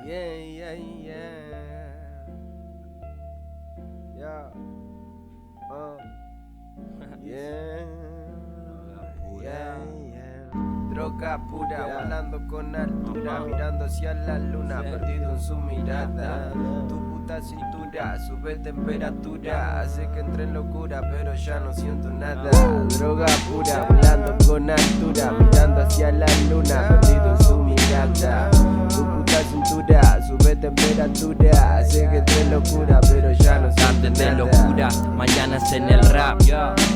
Yeah, yeah, yeah. Yeah. Yeah. Yeah, yeah. Droga pura, volando con altura, mirando hacia la luna, perdido en su mirada. Tu puta cintura, sube temperatura, hace que entre en locura, pero ya no siento nada. Droga pura, volando con altura, mirando hacia la luna, perdido en su mirada. Tu puta cintura, sube temperatura, hace que entre en locura, pero ya no siento de nada. locura, mañanas en el rap.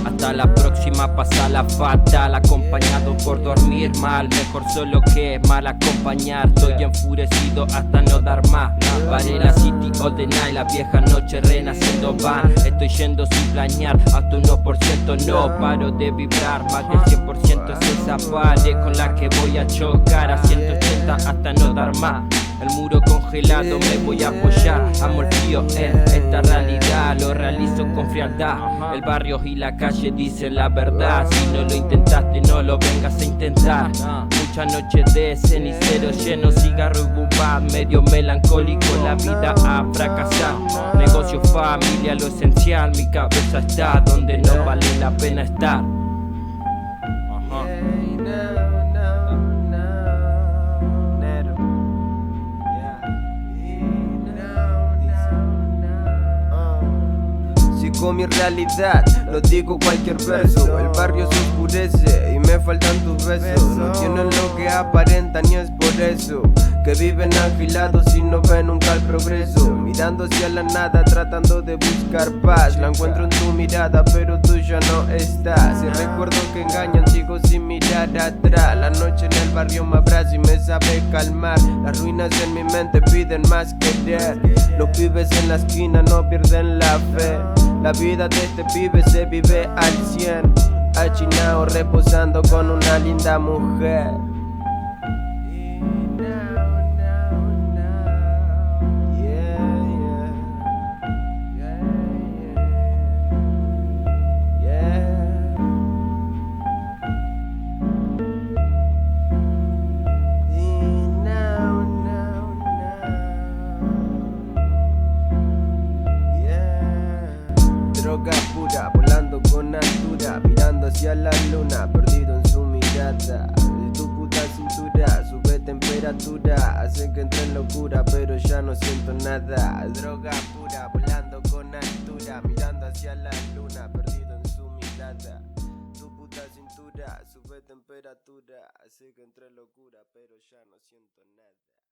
Hasta la próxima pasa la fatal, acompañado por dormir mal. Mejor solo que mal acompañar. Estoy enfurecido hasta no dar más. Varela City all the night, la vieja noche renaciendo van. Estoy yendo sin planear, hasta 1% no paro de vibrar. Más del 100% es esa pared con la que voy a chocar. A 180 hasta no dar más. El muro congelado me voy a apoyar. Amo el frío en esta realidad, lo realizo con frialdad. El barrio y la calle dicen la verdad. Si no lo intentaste, no lo vengas a intentar. Muchas noches de cenicero lleno, cigarro y bumba, medio melancólico, la vida a fracasar. Negocio, familia, lo esencial. Mi cabeza está donde no vale la pena estar. Con mi realidad, lo digo cualquier verso. El barrio se oscurece y me faltan tus besos. No tienen lo que aparentan y es por eso que viven agilados y no ven nunca el progreso. Mirando hacia la nada, tratando de buscar paz. La encuentro en tu mirada, pero tú ya no estás. Y recuerdo que engañan, sigo sin mirar atrás. La noche en el barrio me abraza y me sabe calmar. Las ruinas en mi mente piden más querer. Los pibes en la esquina no pierden la fe. La vida de este pibe se vive al 100, achinao reposando con una linda mujer. Droga pura, volando con altura, mirando hacia la luna, perdido en su mirada. De tu puta cintura, sube temperatura, hace que entre en locura, pero ya no siento nada. Droga pura, volando con altura, mirando hacia la luna, perdido en su mirada. Tu puta cintura, sube temperatura, hace que entre en locura, pero ya no siento nada.